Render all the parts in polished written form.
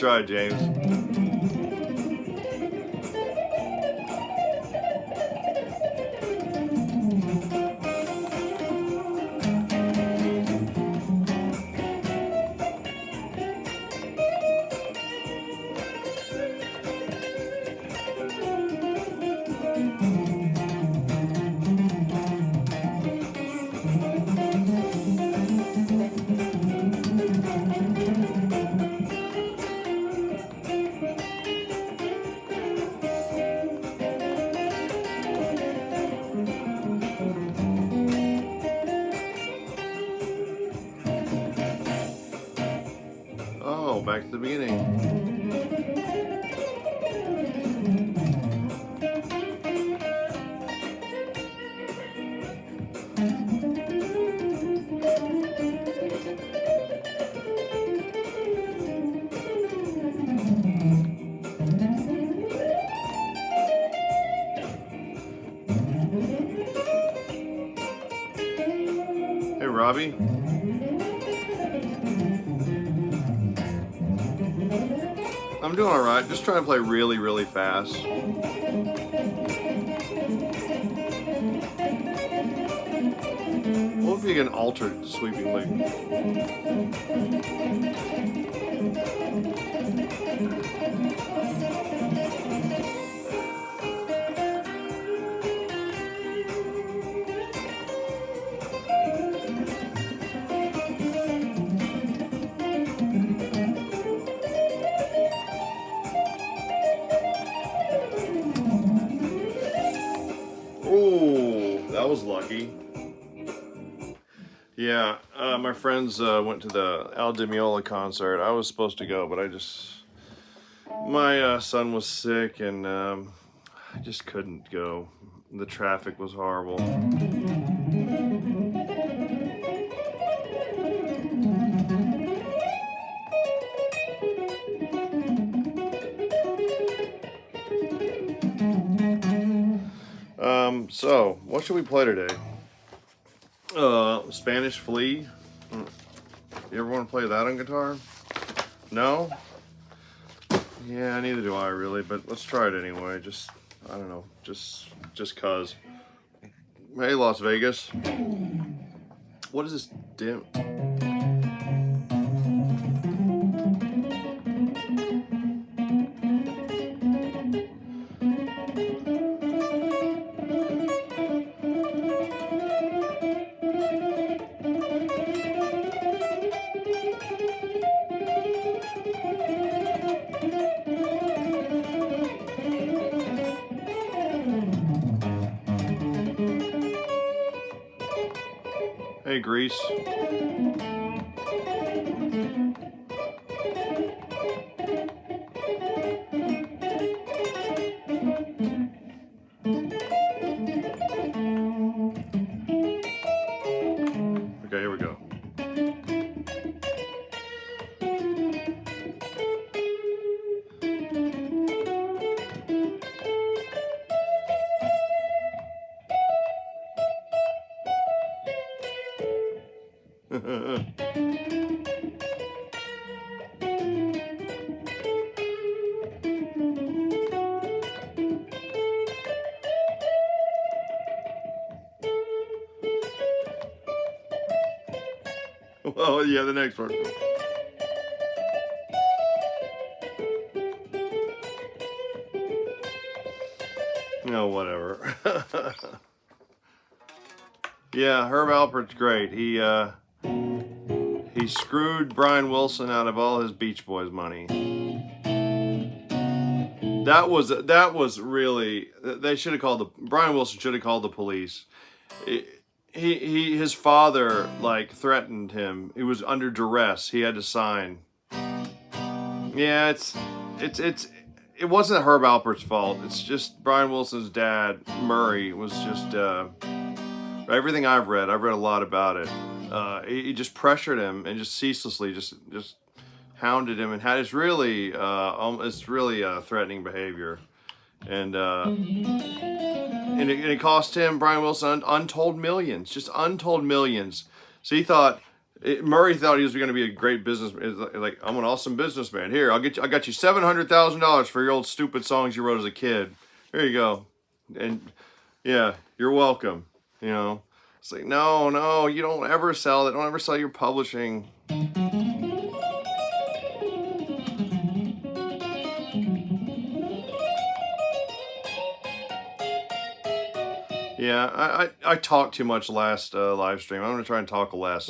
try, James. Oh, back to the beginning. Hey, Robbie. I'm doing all right. Just trying to play really, really fast. What if you get an altered sweeping loop? Oh, that was lucky. Yeah, my friends went to the Al Di Meola concert. I was supposed to go, but my son was sick and I just couldn't go. The traffic was horrible. So, what should we play today? Spanish Flea. You ever want to play that on guitar? No? Yeah, neither do I really, but let's try it anyway. I don't know, just cause. Hey, Las Vegas. What is this dim? Hey, Grease. Okay, here we go. Well, yeah, the next one. No, whatever. Yeah, Herb Alpert's great. He screwed Brian Wilson out of all his Beach Boys money. That was really, they should have called Brian Wilson should have called the police. His father like threatened him. He was under duress. He had to sign. Yeah, it wasn't Herb Alpert's fault. It's just Brian Wilson's dad, Murray, was just everything I've read a lot about it. He just pressured him and just ceaselessly just hounded him and had it's really threatening behavior, and it cost him, Brian Wilson, untold millions, just untold millions. So he thought Murray thought he was going to be a great businessman. Like, I'm an awesome businessman. Here, I got you $700,000 for your old stupid songs you wrote as a kid. Here you go. And yeah, you're welcome. You know, it's like, no, you don't ever sell that. Don't ever sell your publishing. Yeah, I talked too much last live stream. I'm gonna try and talk less.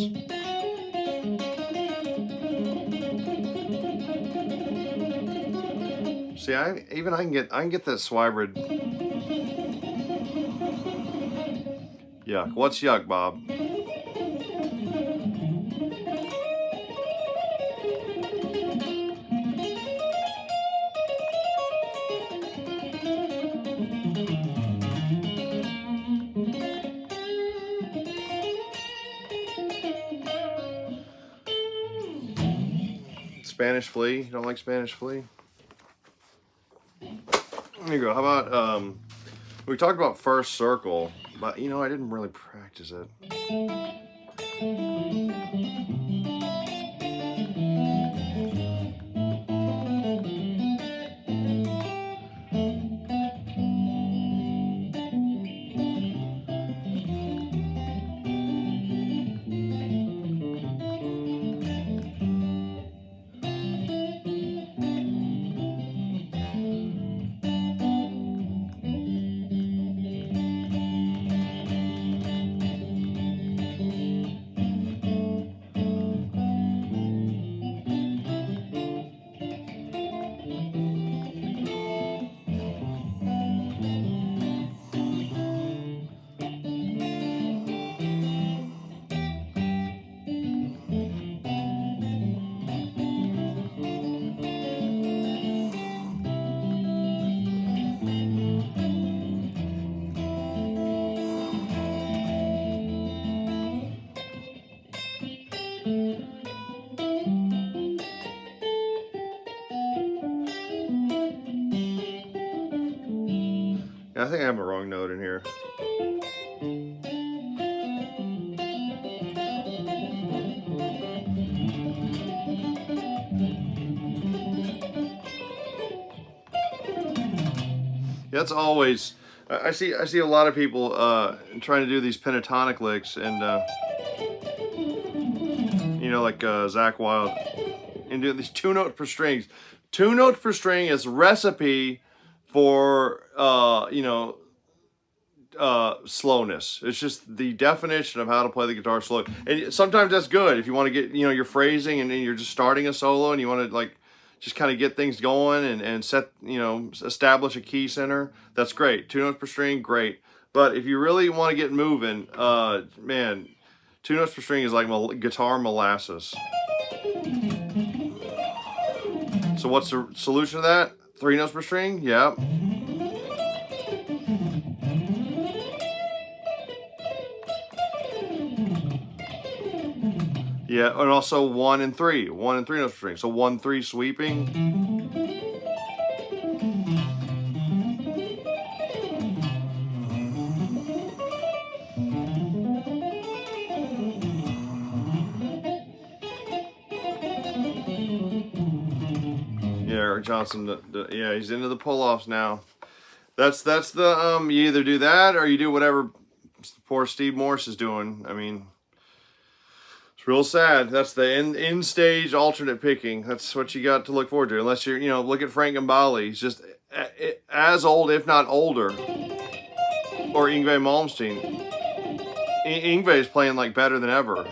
See, I can get that Swybrid. Yuck. What's yuck, Bob? Spanish flea? You don't like Spanish flea? There you go. How about we talked about first circle, but you know I didn't really practice it. I think I have a wrong note in here. That's always I see a lot of people trying to do these pentatonic licks, and you know, like Zach Wild, and doing these 2 notes per strings. 2 notes per string is recipe for you know, slowness. It's just the definition of how to play the guitar slow. And sometimes that's good if you want to get, you know, your phrasing, and then you're just starting a solo and you want to like just kind of get things going and set, you know, establish a key center. That's great. 2 notes per string, great. But if you really want to get moving, man, 2 notes per string is like guitar molasses. So what's the solution to that? 3 notes per string? Yeah. Yeah, and also 1 and 3 notes per string. So 1, 3 sweeping. Yeah, Eric Johnson. Yeah, he's into the pull-offs now. That's the you either do that or you do whatever poor Steve Morse is doing. I mean, it's real sad. That's the end stage alternate picking. That's what you got to look forward to. Unless you're, you know, look at Frank Gambale. He's just as old, if not older. Or Yngwie Malmsteen. Yngwie is playing like better than ever.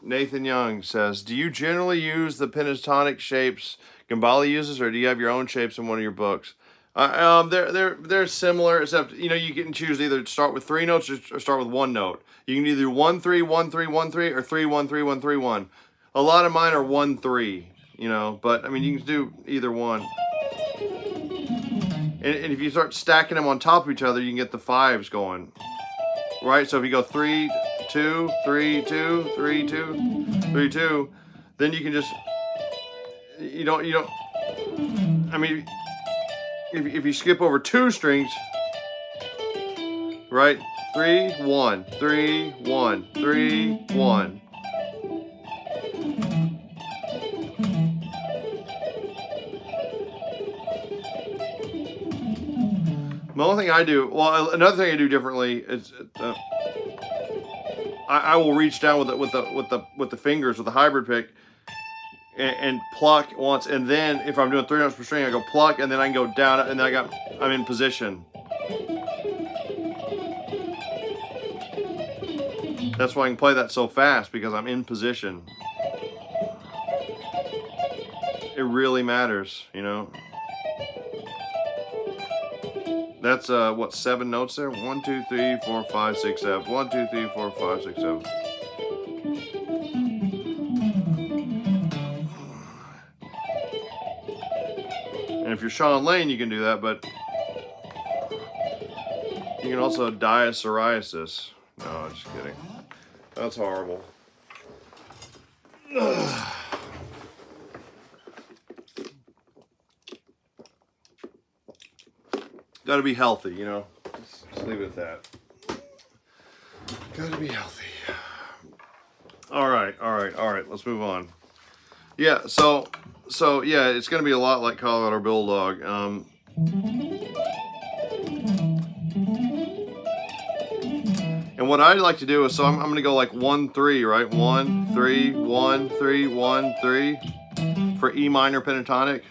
Nathan Young says, do you generally use the pentatonic shapes Gambale uses, or do you have your own shapes in one of your books? They're similar, except you can choose either start with 3 notes or start with 1 note. You can either do 1 3 1 3 1 3 or 3 1 3 1 3 1. A lot of mine are 1 3, but I mean you can do either one. And if you start stacking them on top of each other, you can get the fives going, right? So if you go 3 2 3 2 3 2 3 2, then you can just you don't. I mean, if you skip over 2 strings, right? 3 1 3 1 3 1. The only thing I do, well, another thing I do differently is I will reach down with the fingers with the hybrid pick and pluck once, and then if I'm doing 3 notes per string, I go pluck, and then I can go down, and then I'm in position. That's why I can play that so fast, because I'm in position. It really matters, That's what, 7 notes there? 1 2 3 4 5 6 7. 1 2 3 4 5 6 7. And if you're Sean Lane, you can do that, but you can also die of psoriasis. No, I'm just kidding. That's horrible. Got to be healthy, Just leave it at that. Got to be healthy. All right. Let's move on. Yeah. So yeah, it's going to be a lot like Colorado Bulldog. And what I like to do is, so I'm going to go like 1 3, right? 1 3 1 3 1 3 for E minor pentatonic.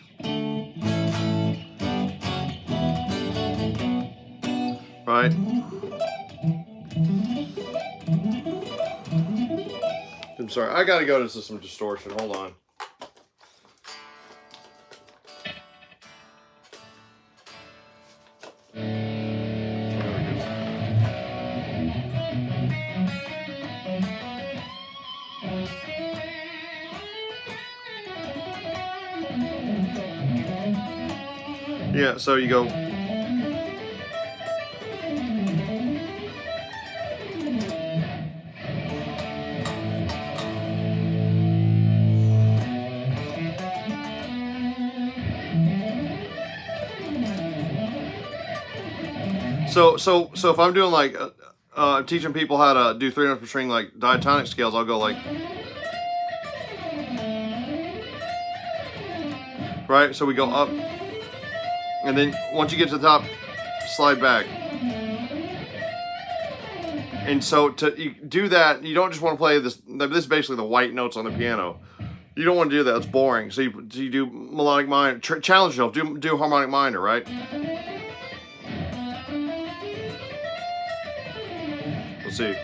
Right? I'm sorry, I gotta go to some distortion. Hold on. Yeah, so you go. So if I'm doing like teaching people how to do 3 notes per string like diatonic scales, I'll go like, right? So we go up, and then once you get to the top, slide back. And so you do that, you don't just want to play this. This is basically the white notes on the piano. You don't want to do that; it's boring. So you do melodic minor. Challenge yourself. Do harmonic minor, right? Let's see.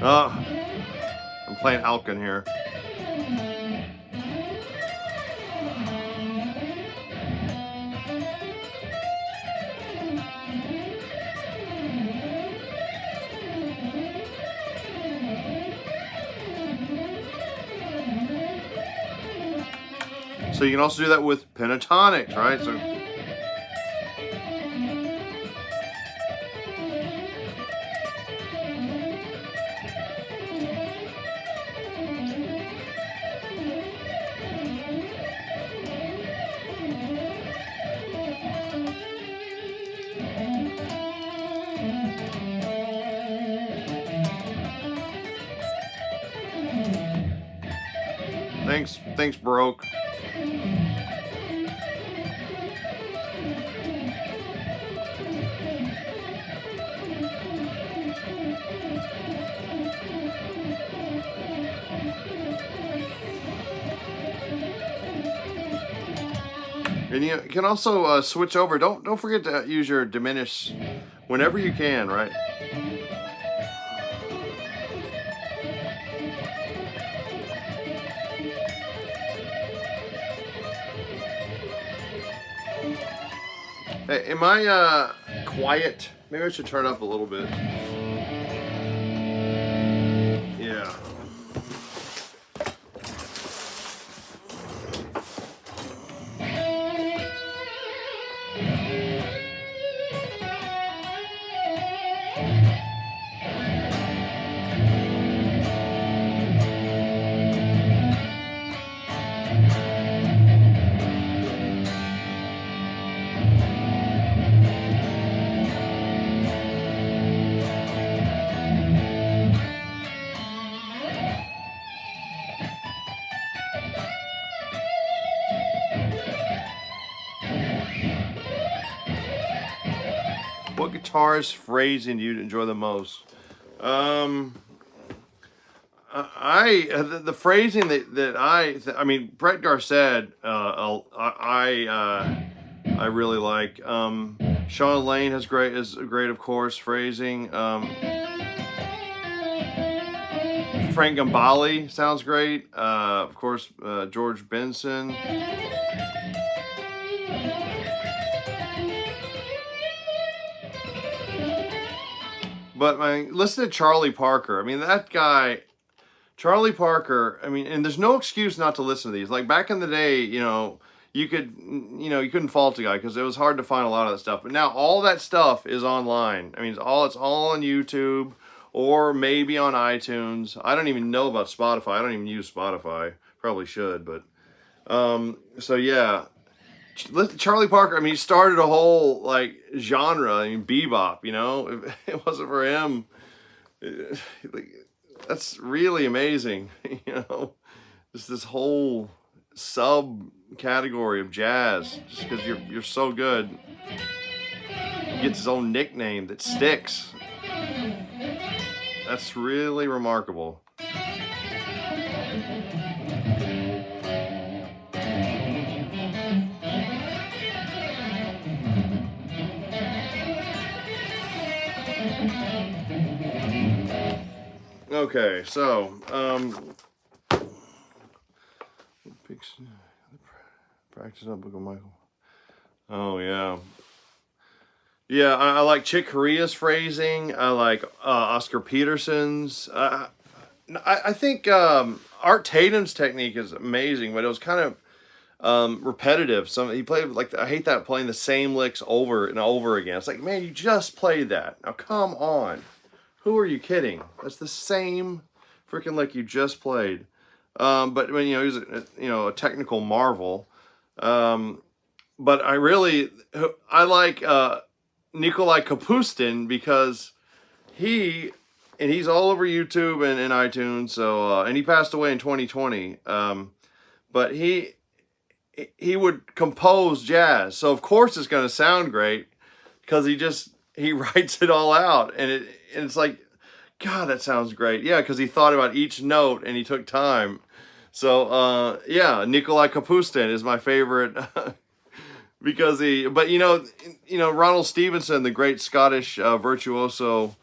I'm playing Alkin here. So you can also do that with pentatonics, right? So thanks, Baroque. And you can also switch over. Don't forget to use your diminish whenever you can, right? Hey, am I quiet? Maybe I should turn up a little bit. Yeah. What guitarist phrasing do you enjoy the most? Um, the phrasing I mean, Brett Garcet, I really like. Sean Lane is great, of course, phrasing. Frank Gambale sounds great. Of course, George Benson. But I mean, listen to Charlie Parker. I mean, that guy, Charlie Parker. I mean, and there's no excuse not to listen to these. Like back in the day, you couldn't fault a guy because it was hard to find a lot of that stuff. But now all that stuff is online. I mean, it's all on YouTube or maybe on iTunes. I don't even know about Spotify. I don't even use Spotify. Probably should, but so yeah. Charlie Parker, I mean, he started a whole like genre. I mean, bebop. If it wasn't for him, like, that's really amazing. Just this whole subcategory of jazz, just because you're so good. He gets his own nickname that sticks. That's really remarkable. Okay, so practice up, book of Michael. Oh yeah, yeah. I like Chick Corea's phrasing. I like Oscar Peterson's. I think Art Tatum's technique is amazing, but it was kind of repetitive. He played like I hate that playing the same licks over and over again. It's like, man, you just played that. Now come on. Who are you kidding? That's the same freaking lick you just played. But when he's a technical marvel. But I like Nikolai Kapustin because he's all over YouTube and iTunes. So and he passed away in 2020. But he would compose jazz, so of course it's going to sound great because he writes it all out, and it's like, God, that sounds great. Yeah, because he thought about each note and he took time. So yeah, Nikolai Kapustin is my favorite because Ronald Stevenson, the great Scottish virtuoso,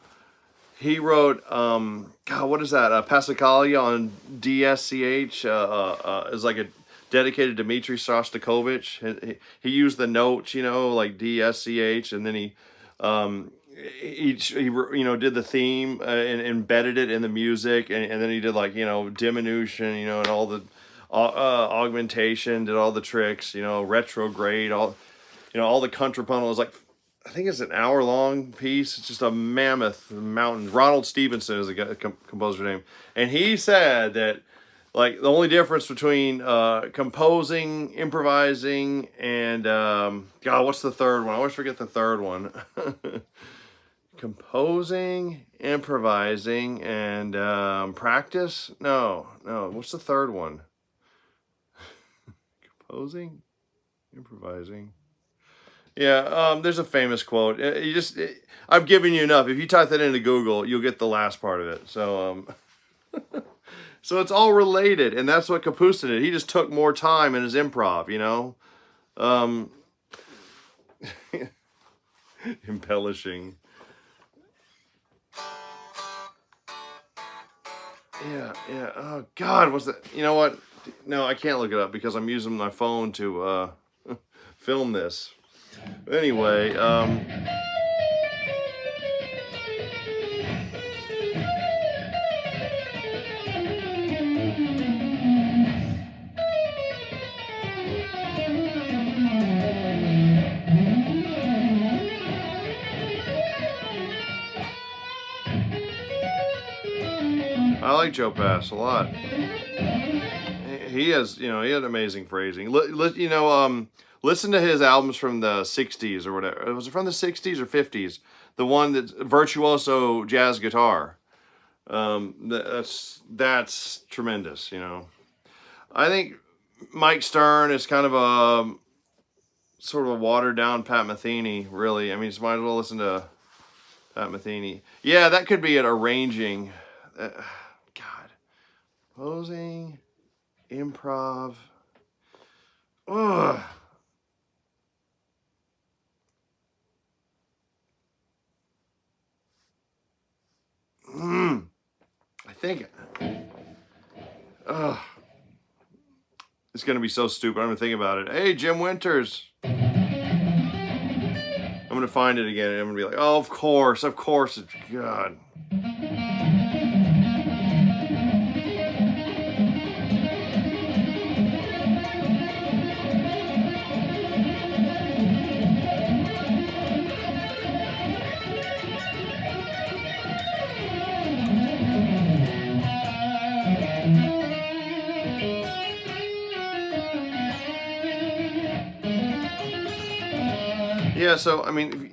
he wrote God, what is that? Passacaglia on DSCH is like a dedicated to Dmitri Shostakovich. He used the notes, like DSCH, and then he did the theme and embedded it in the music, and then he did like diminution, and all the augmentation, did all the tricks, retrograde, all the contrapuntal. It was like, I think it's an hour-long piece. It's just a mammoth mountain. Ronald Stevenson is a composer name, and he said that like the only difference between composing, improvising, and God, what's the third one? I always forget the third one. Composing, improvising, and practice. No. What's the third one? Composing, improvising. Yeah, there's a famous quote. I've given you enough. If you type that into Google, you'll get the last part of it. So, so it's all related, and that's what Kapustin did. He just took more time in his improv, embellishing. Yeah. Oh God, what's that? You know what? No, I can't look it up because I'm using my phone to film this. Anyway, I like Joe Pass a lot. He has, he had amazing phrasing. Listen to his albums from the 60s or whatever. Was it from the 60s or 50s? The one that's virtuoso jazz guitar. That's tremendous, I think Mike Stern is kind of a sort of a watered down Pat Metheny, really. I mean, you might as well listen to Pat Metheny. Yeah, that could be an arranging. God. Posing. Improv. Ugh. I think. Ugh. It's going to be so stupid. I'm going to think about it. Hey, Jim Winters. I'm going to find it again and I'm going to be like, oh, of course. It's God. Yeah, so, I mean,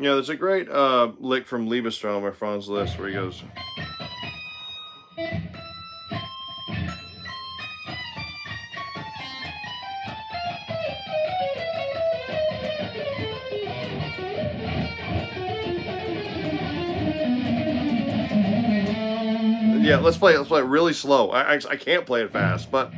there's a great lick from Liebestraum by Franz Liszt where he goes... Yeah, let's play it really slow. I can't play it fast, but...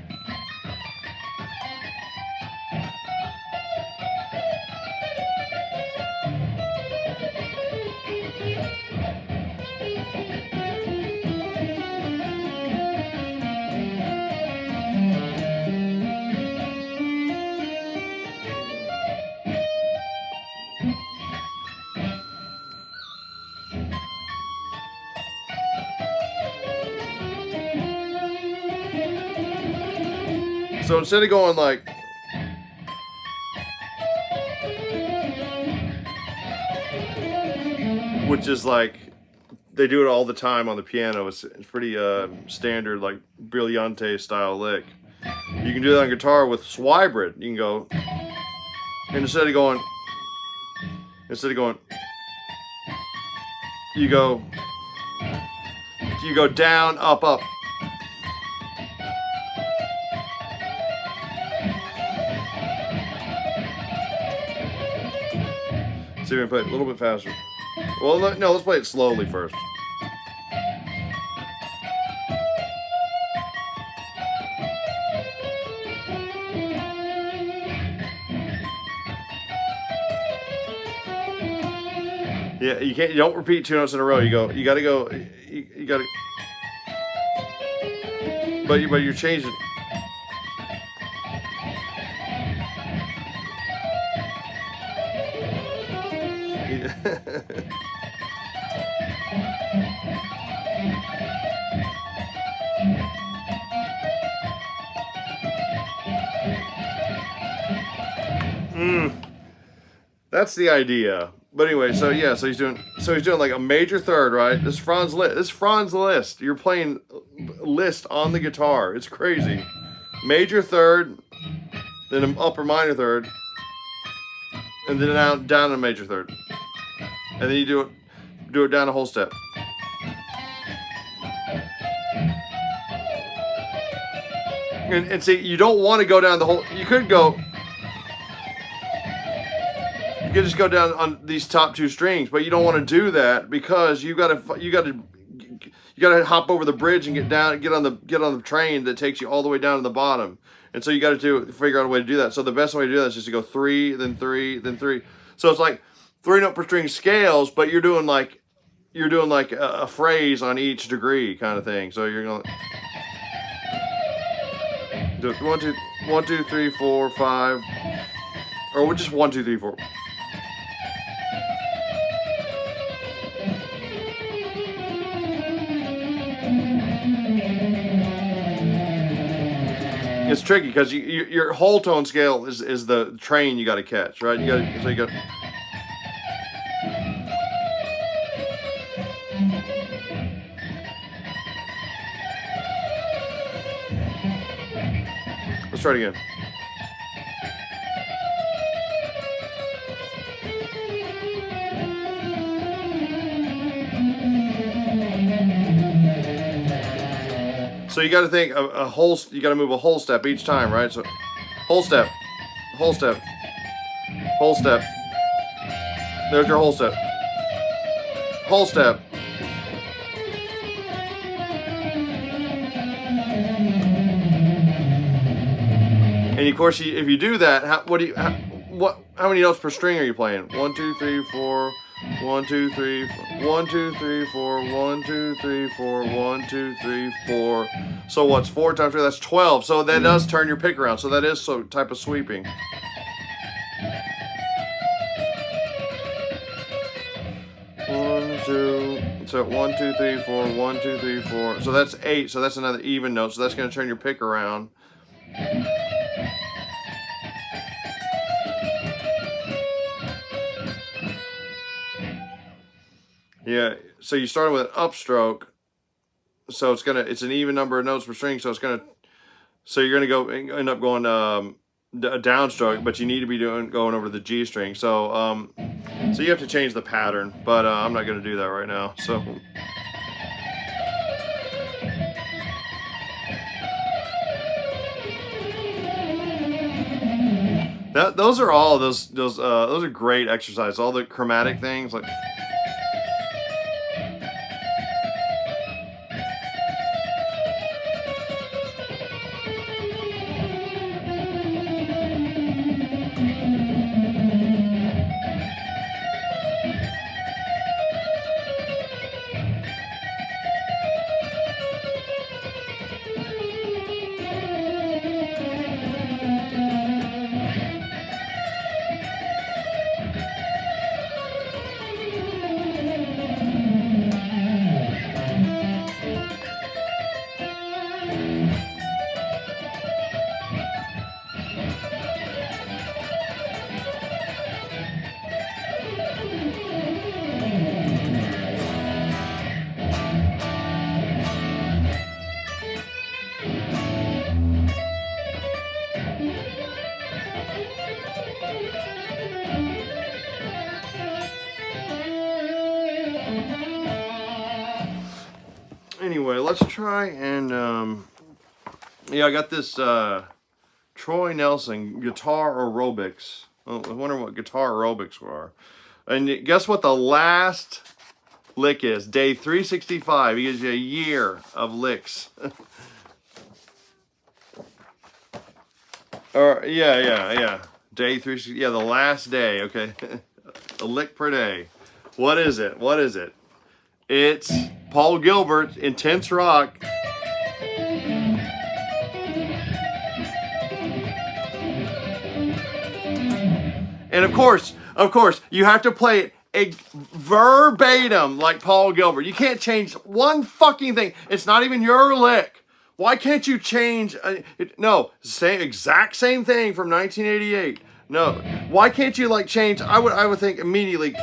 So instead of going like... which is like... they do it all the time on the piano. It's pretty standard, like brillante style lick. You can do that on guitar with Swybrid. You can go... and instead of going... you go down, up, up. See if I can play it a little bit faster. Well, no, let's play it slowly first. Yeah, you don't repeat 2 notes in a row. You gotta go, you gotta, but you're changing. That's the idea. But anyway, so he's doing like a major third, right? This Franz Liszt. You're playing Liszt on the guitar. It's crazy. Major third, then an upper minor third, and then down a major third, and then you do it down a whole step. And see, you don't want to go down the whole. You could just go down on these top 2 strings, but you don't want to do that because you gotta hop over the bridge and get on the train that takes you all the way down to the bottom. And so you got to figure out a way to do that. So the best way to do that is just to go 3, then 3, then 3. So it's like 3-note per string scales, but you're doing like a phrase on each degree kind of thing. So you're going to do 1, 2, 3, 4, 5, or just 1, 2, 3, 4. It's tricky because your whole tone scale is the train you got to catch, right? You got. Let's try it again. So you got to think a whole. You got to move a whole step each time, right? So, whole step, whole step, whole step. There's your whole step. Whole step. And of course, if you do that, how many notes per string are you playing? 1, 2, 3, 4. 1, 2, 3, 4. 1, 2, 3, 4. 1, 2, 3, 4. 1, 2, 3, 4. So what's 4 times 3? That's 12. So that does turn your pick around. So that is some type of sweeping. So 1, 2, 3, 4. 1, 2, 3, 4. So that's 8. So that's another even note. So that's going to turn your pick around. Yeah, so you started with an upstroke, so it's an even number of notes per string, so you're gonna end up going a downstroke, but you need to be going over the G string. So so you have to change the pattern, but I'm not gonna do that right now. So those are great exercises. All the chromatic things like. Anyway, let's try and yeah, I got this Troy Nelson guitar aerobics. Oh, I wonder what guitar aerobics were. And guess what the last lick is? Day 365. He gives you a year of licks. Or yeah. Day 360. Yeah, the last day. Okay, a lick per day. What is it? It's Paul Gilbert, Intense Rock. And of course, you have to play it verbatim like Paul Gilbert. You can't change one fucking thing. It's not even your lick. Why can't you change? No, exact same thing from 1988. No, why can't you like change? I would think immediately.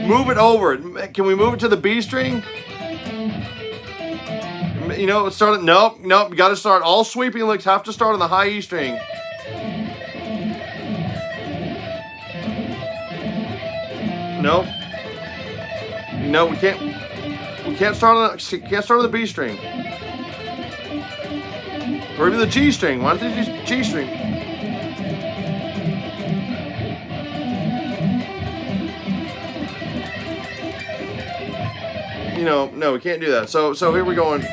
Move it over. Can we move it to the B string? You know, start. Nope. You got to start. All sweeping licks have to start on the high E string. Nope. No, we can't. We can't start on the B string. Or even the G string. Why don't they use G string? You know, no, we can't do that. So here we're going.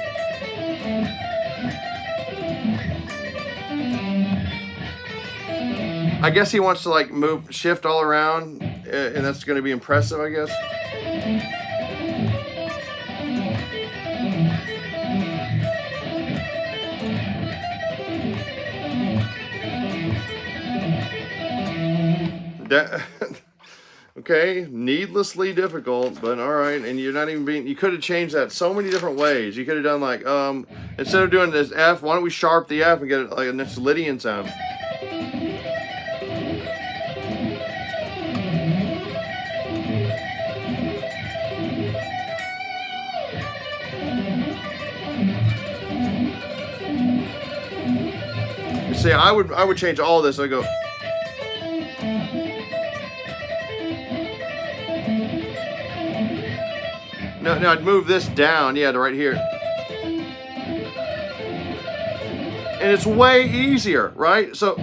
I guess he wants to like shift all around, and that's going to be impressive, I guess. Okay, needlessly difficult, but all right. And you're not even being. You could have changed that so many different ways. You could have done like instead of doing this F, why don't we sharp the F and get it like a nice Lydian sound? You see, I would change all this. I go. No, I'd move this down, yeah, to right here. And it's way easier, right? So,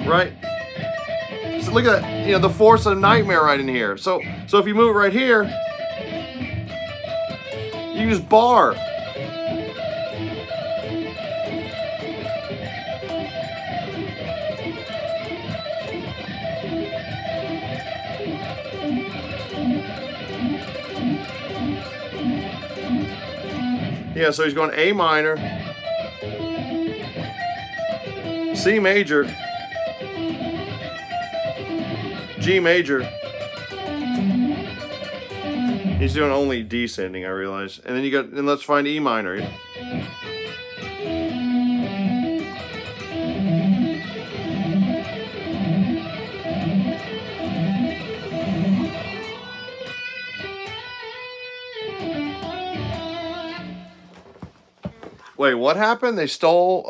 right? So look at that, you know, the force of nightmare right in here. So if you move it right here, you can just bar. Yeah, so he's going A minor, C major, G major. He's doing only descending, I realize. And then you got, and let's find E minor. Wait, what happened? They stole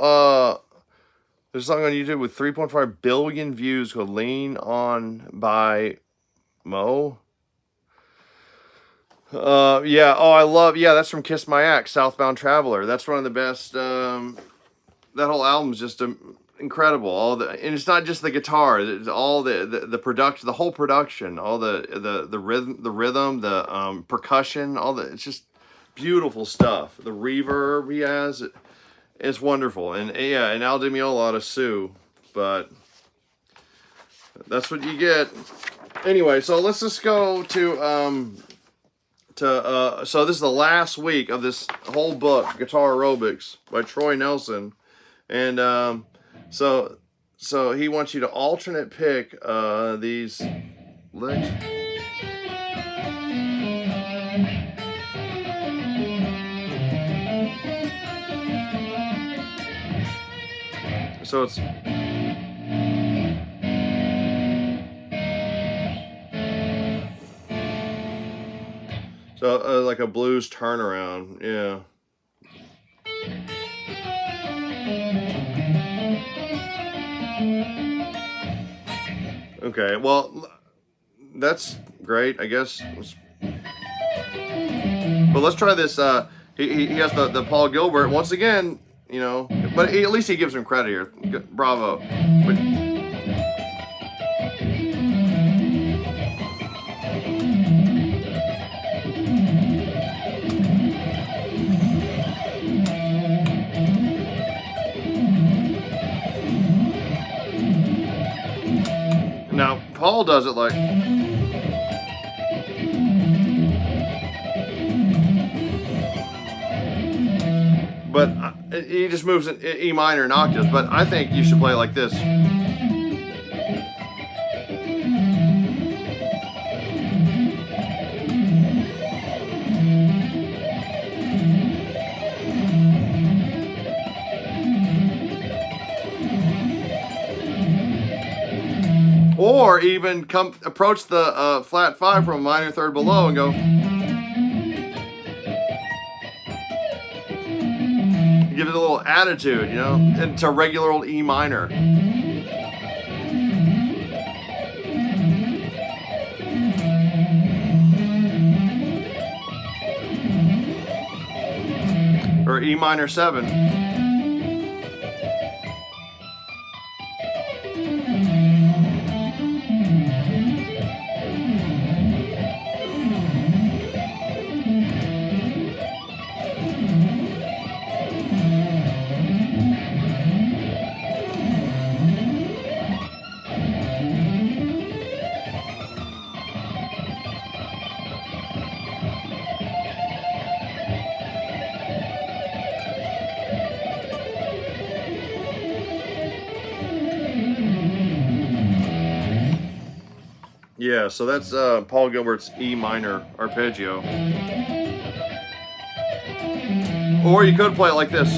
there's a song on YouTube with 3.5 billion views called Lean On by Mo. Yeah, oh, I love, yeah, that's from Kiss My Axe, Southbound Traveler. That's one of the best, that whole album's just incredible. And it's not just the guitar, it's all the production, the whole production, all the rhythm, the percussion, it's just beautiful stuff. The reverb he has, it's wonderful. And yeah, and Al Di Meola ought to sue, but that's what you get. Anyway, so let's just go to so this is the last week of this whole book, Guitar Aerobics by Troy Nelson. And so he wants you to alternate pick these licks. So it's like a blues turnaround, yeah. Okay, well, that's great, I guess. But let's try this. He has the Paul Gilbert once again. You know, but at least he gives him credit here. Bravo. But, now, Paul does it like... But he just moves in E minor and octaves. But I think you should play it like this. Or even approach the flat 5 from a minor third below and go... Give it a little attitude, you know, into regular old E minor. Or E minor 7. Yeah, so that's Paul Gilbert's E minor arpeggio. Or you could play it like this.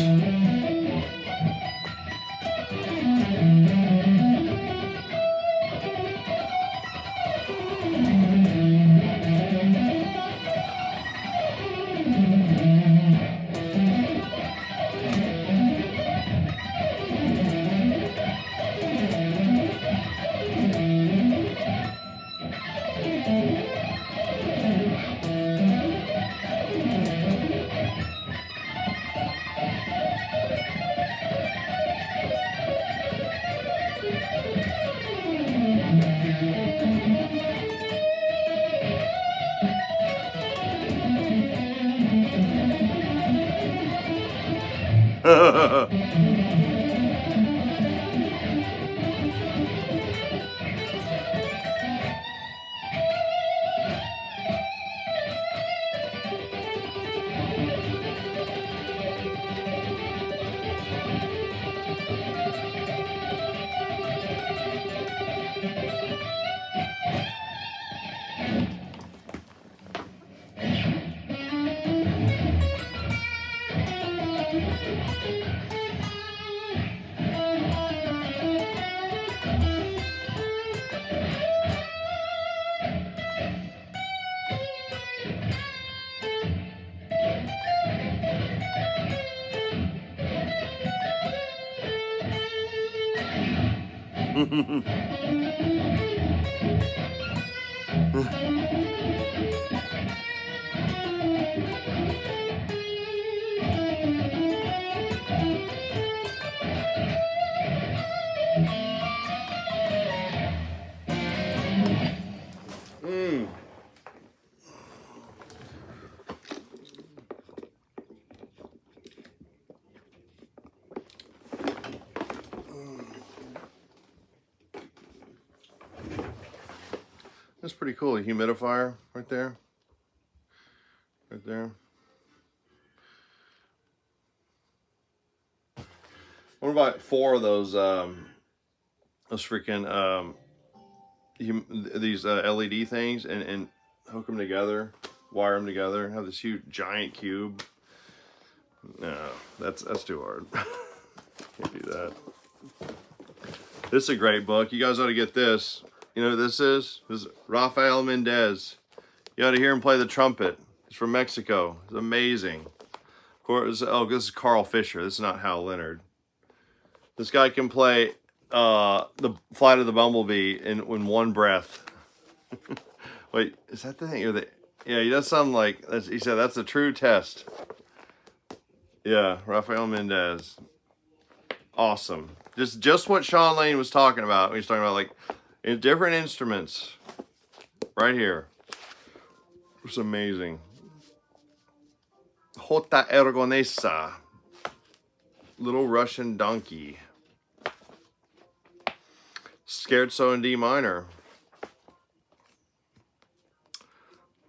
That's pretty cool. A humidifier right there. Right there. What about 4 of those freaking these LED things and hook them together, wire them together, and have this huge giant cube? No, that's too hard. Can't do that. This is a great book. You guys ought to get this. You know what this is? This is Rafael Mendez. You ought to hear him play the trumpet. He's from Mexico. It's amazing. Of course, oh, this is Carl Fisher. This is not Hal Leonard. This guy can play the Flight of the Bumblebee in one breath. Wait, is that the thing? Or yeah, he does something like, he said that's a true test. Yeah, Rafael Mendez. Awesome. Just what Sean Lane was talking about. He was talking about like in different instruments. Right here. It's amazing. Jota Ergonesa. Little Russian Donkey. Scherzo in D minor.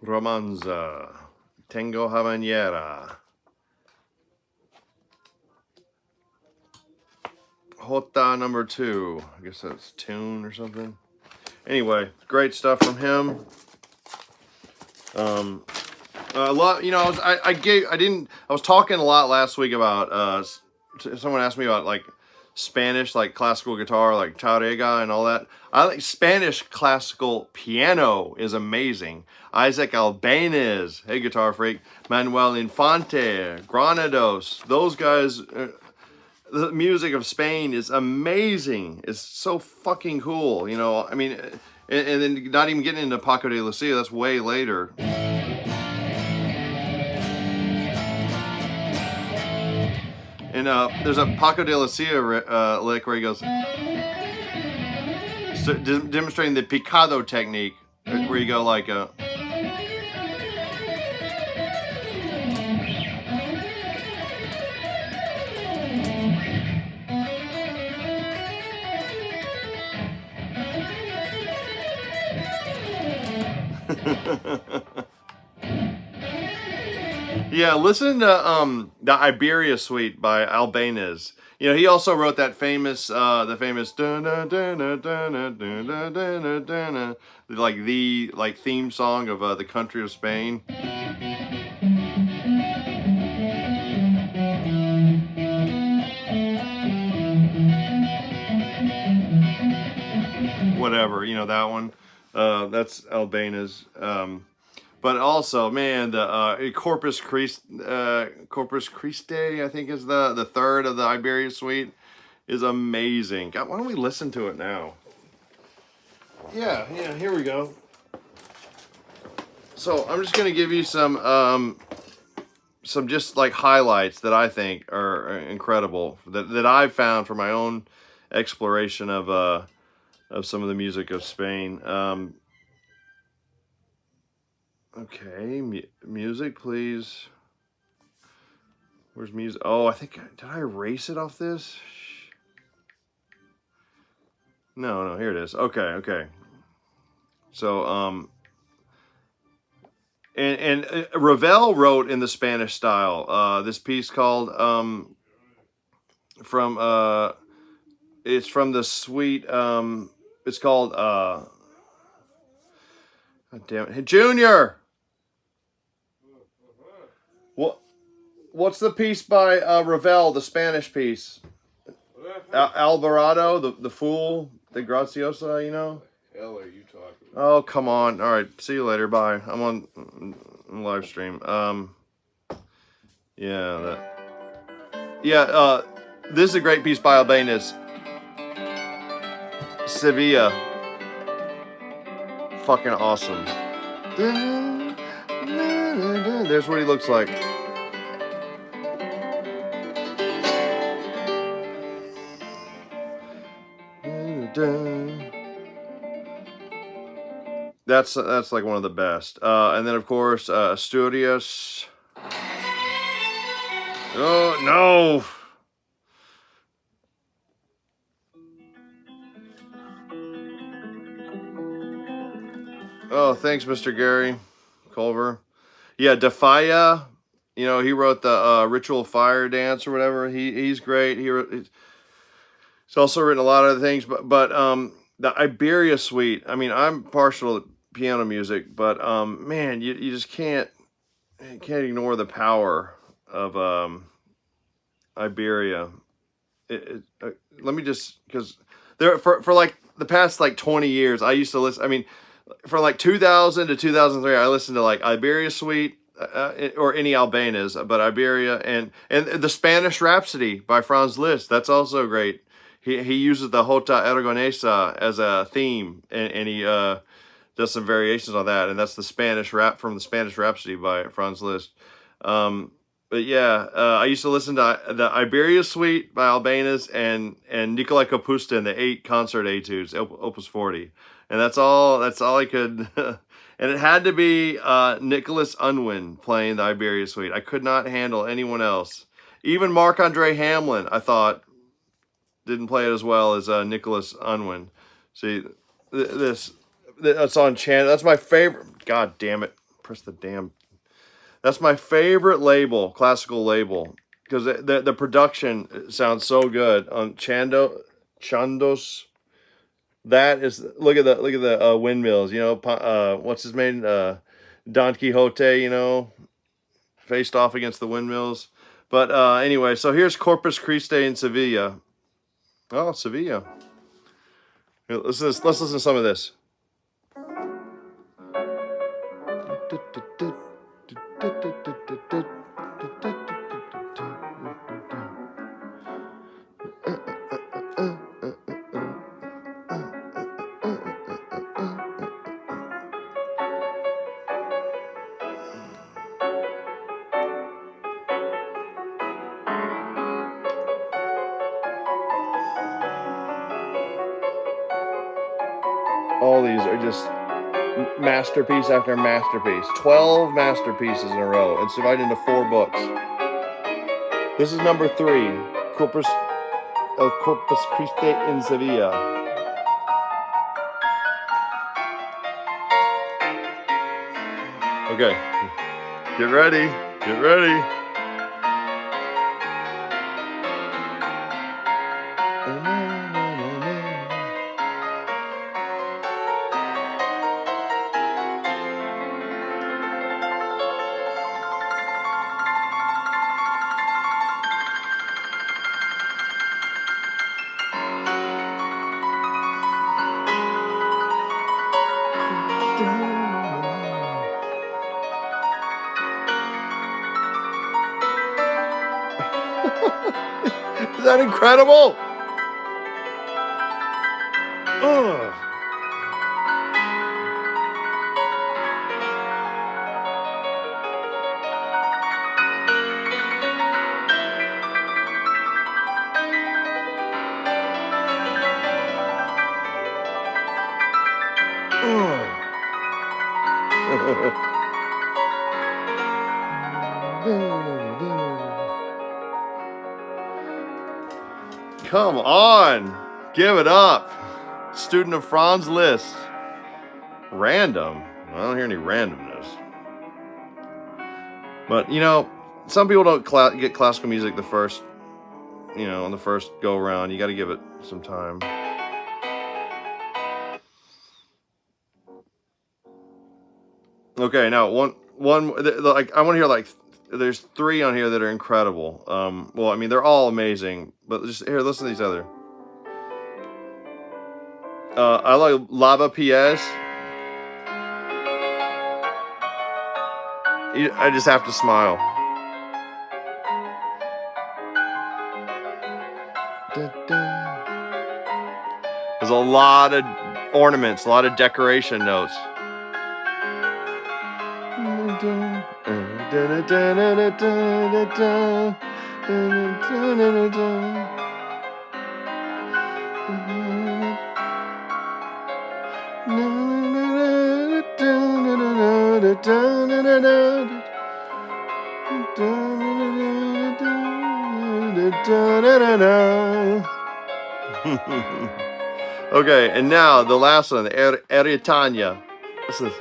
Romanza. Tango Habanera. Jota number 2. I guess that's tune or something. Anyway, great stuff from him. A lot, you know, I was talking a lot last week about someone asked me about like Spanish, like classical guitar, like Tárrega and all that. I like Spanish classical piano is amazing. Isaac Albéniz, hey guitar freak, Manuel Infante, Granados, those guys. The music of Spain is amazing. It's so fucking cool, you know. I mean, and then not even getting into Paco de Lucia. That's way later. And there's a Paco de Lucia lick where he goes, demonstrating the picado technique, where you go like yeah, listen to the Iberia Suite by Albéniz. You know, he also wrote that famous, the famous dun dun dun dun dun dun dun dun dun dun dun, like the theme song of the country of Spain. Whatever, you know that one. That's Albana's. But also, man, the Corpus Christi, I think is the third of the Iberia suite, is amazing. God, why don't we listen to it now? Yeah, here we go. So I'm just gonna give you some just like highlights that I think are incredible that I've found for my own exploration of some of the music of Spain. Okay, music, please. Where's music? Oh, I think, did I erase it off this? No, here it is. Okay. So, and Ravel wrote in the Spanish style, this piece called, it's from the suite, it's called, God damn it. Hey, Junior! What's the piece by Ravel, the Spanish piece? Alvarado, the Fool, the Graciosa, you know? What the hell are you talking about? Oh, come on. All right, see you later. Bye. I'm on live stream. This is a great piece by Albéniz. Sevilla. Fucking awesome. There's what he looks like. That's like one of the best. And then of course Asturias. Oh no. Oh, thanks, Mr. Gary Culver. Yeah, Defaya. You know, he wrote the Ritual Fire Dance or whatever. He's great. He's also written a lot of other things, but the Iberia Suite. I mean, I'm partial to piano music, but man, you just can't ignore the power of Iberia. Let me just, because there for like the past like 20 years, I used to listen. I mean, from like 2000 to 2003, I listened to like Iberia Suite or any Albéniz, but Iberia and the Spanish Rhapsody by Franz Liszt. That's also great. He uses the Jota Aragonesa as a theme, and he does some variations on that, and that's the Spanish rap from the Spanish Rhapsody by Franz Liszt. But yeah, I used to listen to the Iberia Suite by Albéniz and Nicolae Kapustin, the 8 concert etudes, Opus 40. And that's all I could, and it had to be Nicholas Unwin playing the Iberia Suite. I could not handle anyone else. Even Marc-Andre Hamlin, I thought, didn't play it as well as Nicholas Unwin. See, that's on channel. That's my favorite. God damn it. Press the damn. That's my favorite label, classical label, because the production sounds so good on Chandos. That is, look at the windmills, you know, what's his name, Don Quixote, you know, faced off against the windmills. But anyway, so here's Corpus Christi in Sevilla. Oh, Sevilla. Let's listen to some of this. All these are just masterpiece after masterpiece. 12 masterpieces in a row. It's divided into 4 books. This is number 3, Corpus Christi in Sevilla. Okay, get ready. Is that incredible? Ugh. Come on, give it up. Student of Franz Liszt. Random. I don't hear any randomness. But you know, some people don't get classical music the first, on the first go around. You got to give it some time. Okay, now one like I want to hear like there's 3 on here that are incredible. Well, I mean they're all amazing, but just here listen to these other. I like Lava PS. I just have to smile. There's a lot of ornaments, a lot of decoration notes. Okay, and now the last one, the Eritania. This is.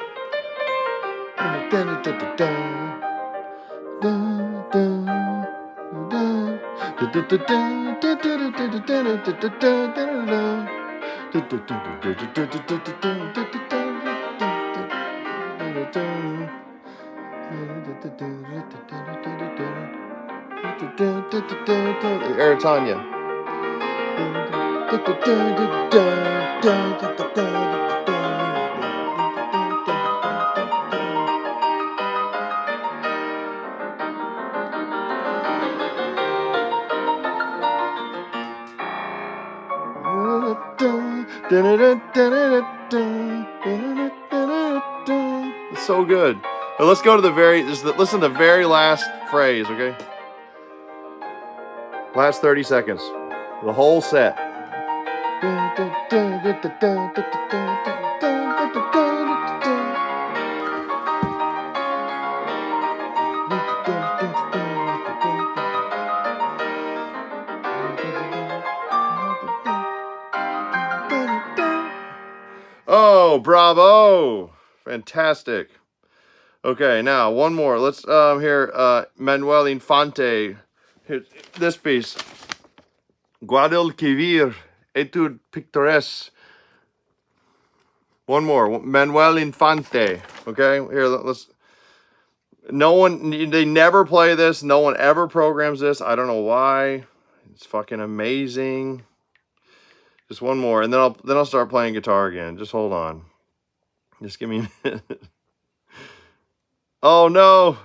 Eritania. It's so good. Now let's go to the listen to the very last phrase, okay? Last 30 seconds. The whole set. Oh, bravo. Fantastic. Okay, now one more. Let's hear Manuel Infante. Here's this piece. Guadalquivir, Etude Picturesque. One more. Manuel Infante. Okay, here, let's. They never play this. No one ever programs this. I don't know why. It's fucking amazing. Just one more, and then I'll start playing guitar again. Just hold on. Just give me a minute. Oh no.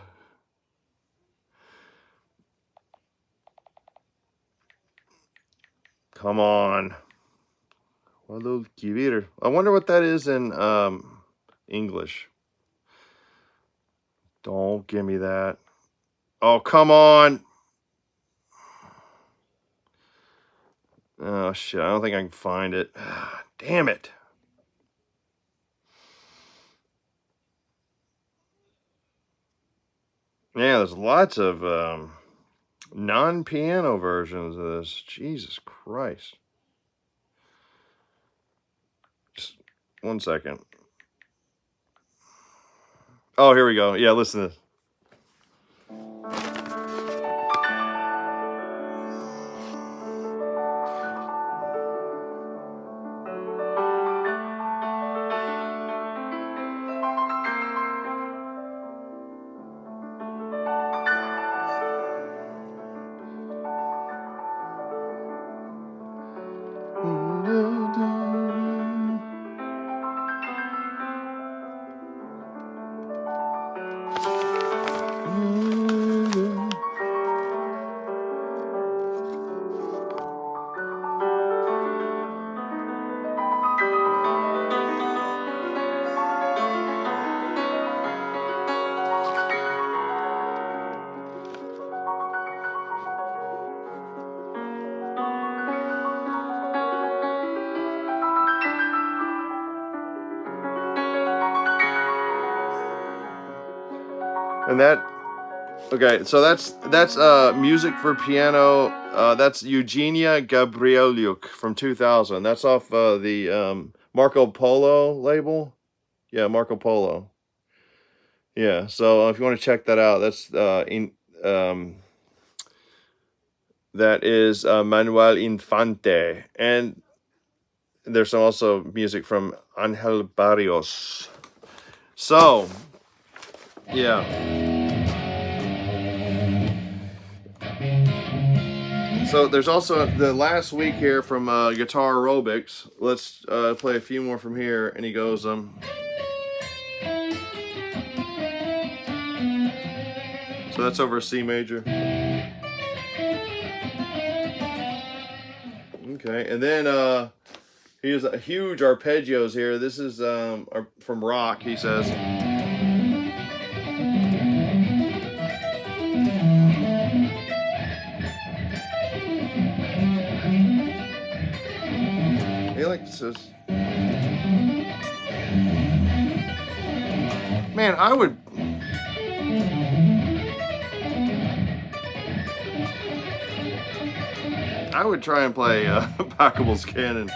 Come on. I wonder what that is in English. Don't give me that. Oh, come on. Oh, shit. I don't think I can find it. Damn it. Yeah, there's lots of non-piano versions of this. Jesus Christ. Just 1 second. Oh, here we go. Yeah, listen to this. And that, okay, so that's music for piano. That's Eugenia Gabrieliuk from 2000. That's off the Marco Polo label. Yeah, Marco Polo. Yeah, so if you want to check that out, that's that is Manuel Infante, and there's also music from Angel Barrios. So, yeah. So there's also the last week here from Guitar Aerobics. Let's play a few more from here, and he goes So that's over a C major. Okay, and then he has a huge arpeggios here. This is from Rock, he says. He likes this. Man, I would try and play Pachelbel's Canon.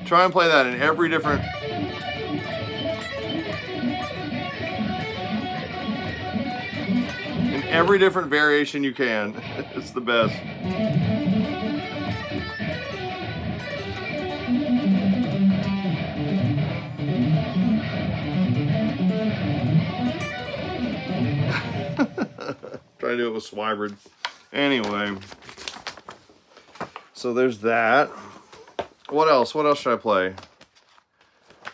Try and play that in every different... in every different variation you can. It's the best. Try to do it with Swiberd. Anyway, so there's that. What else? What else should I play?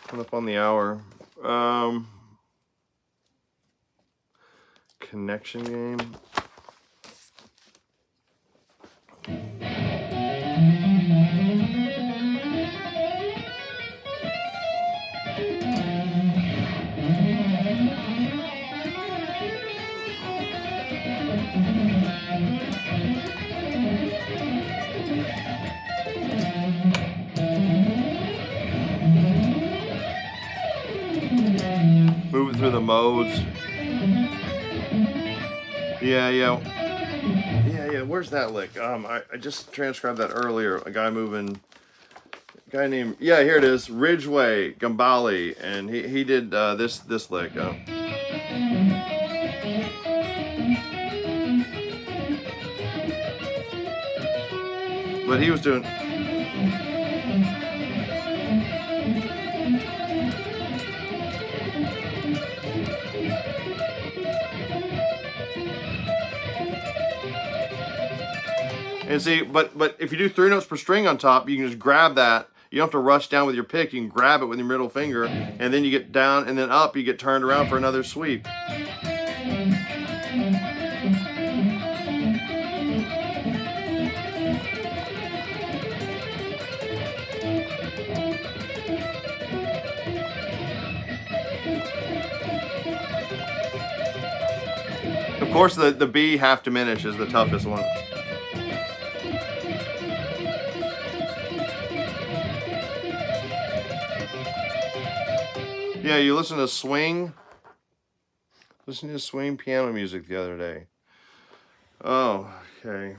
Coming up on the hour. Connection game. Moving through the modes. Yeah. Where's that lick? I just transcribed that earlier. A guy named here it is, Ridgeway Gambali, and he did this lick. But he was doing. And see, but if you do 3 notes per string on top, you can just grab that. You don't have to rush down with your pick. You can grab it with your middle finger, and then you get down and then up. You get turned around for another sweep. Of course, the B half diminish is the toughest one. Yeah, you listen to swing piano music the other day. Oh, okay.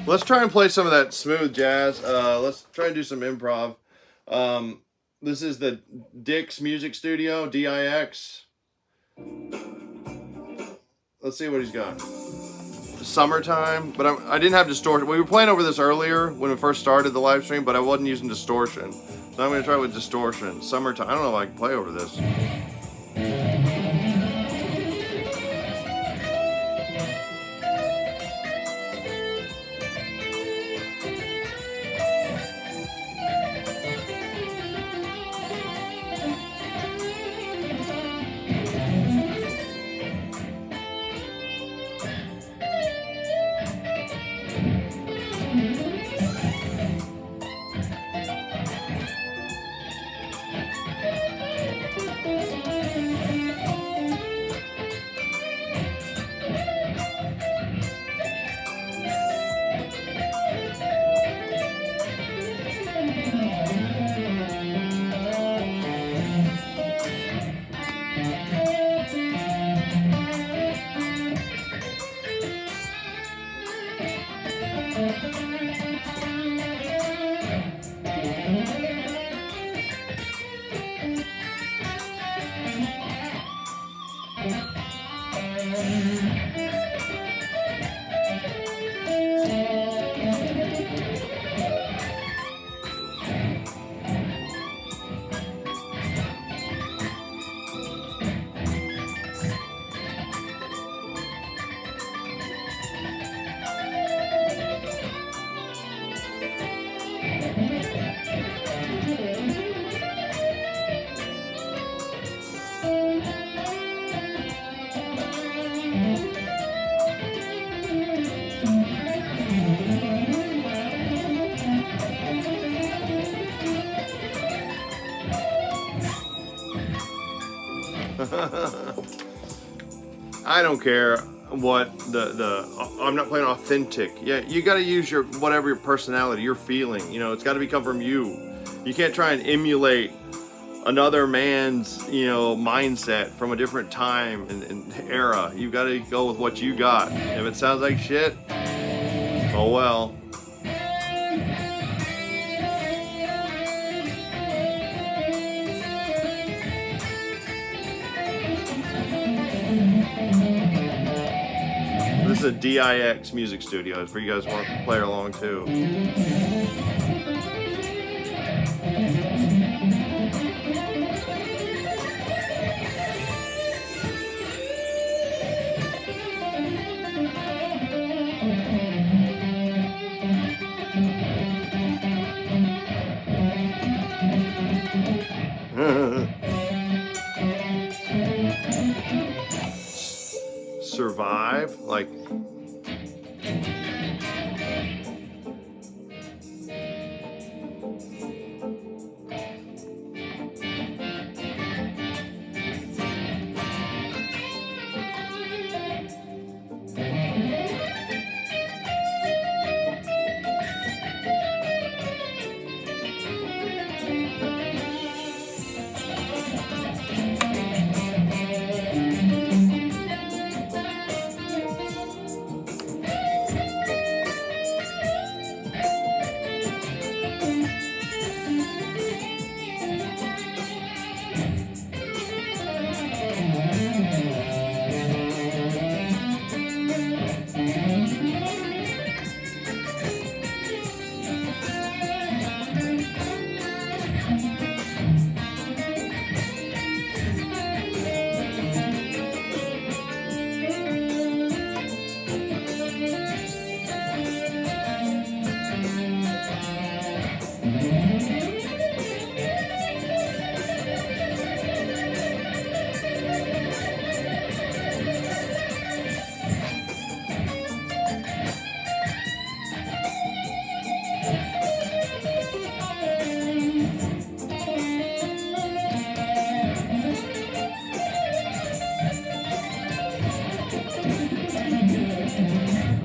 Let's try and play some of that smooth jazz. Let's try and do some improv. This is the Dick's Music Studio, DIX. Let's see what he's got. Summertime, but I didn't have distortion. We were playing over this earlier when we first started the live stream, but I wasn't using distortion. So I'm going to try with distortion. Summertime. I don't know if I can play over this. I don't care what I'm not playing authentic. Yeah, you got to use your whatever your personality, your feeling. You know, it's got to come from you. You can't try and emulate another man's, you know, mindset from a different time and era. You got to go with what you got. If it sounds like shit, oh well. This is a DIX music studio for you guys want to play along too. Survive, like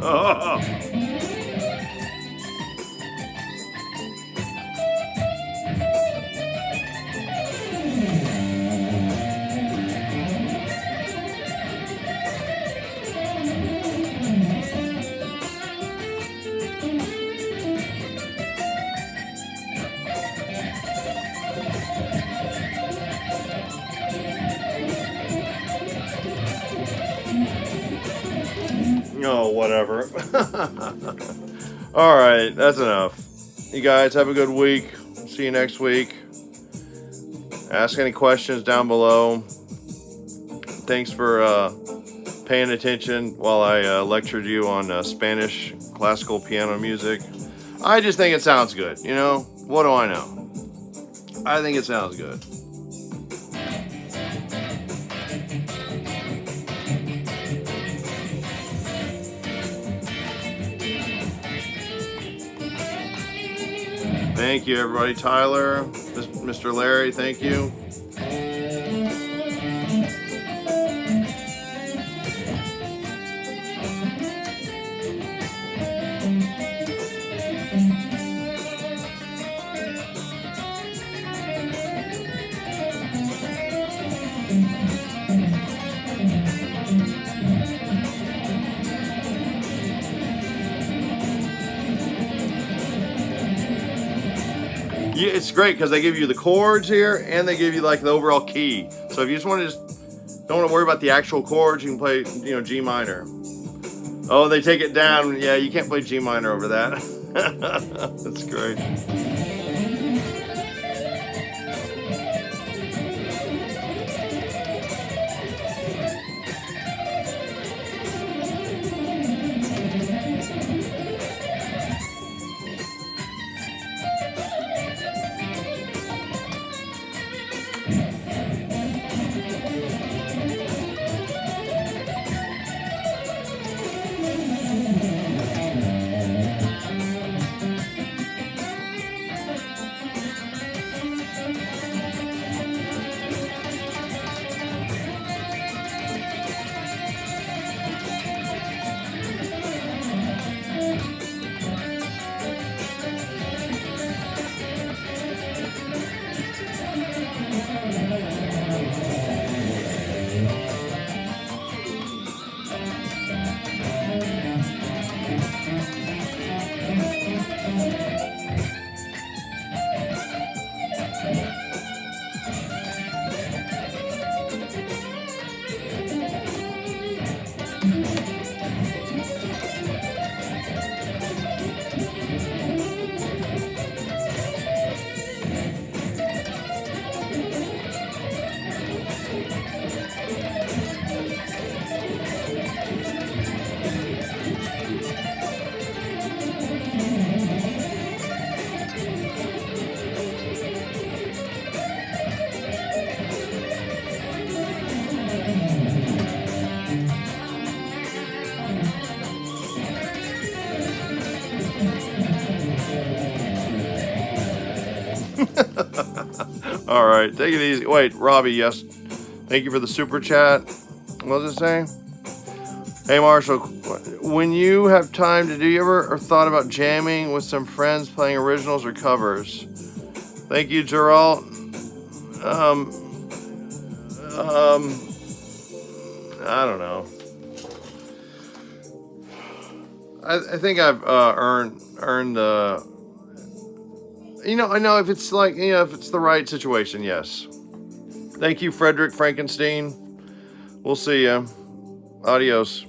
oh. Oh, whatever. All right, that's enough. You guys have a good week. See you next week. Ask any questions down below. Thanks for paying attention while I lectured you on Spanish classical piano music. I just think it sounds good, you know? What do I know? I think it sounds good. Thank you, everybody. Tyler, Mr. Larry, thank you. Yeah, it's great because they give you the chords here and they give you like the overall key. So if you just want to don't want to worry about the actual chords, you can play, you know, G minor. Oh, they take it down. Yeah, you can't play G minor over that. That's great. All right, take it easy. Wait, Robbie, yes. Thank you for the super chat. What does it say? Hey, Marshall, when you have time, do you ever or thought about jamming with some friends playing originals or covers? Thank you, Gerald. I don't know. I think I've earned I know if it's like, if it's the right situation, yes. Thank you, Frederick Frankenstein. We'll see ya. Adios.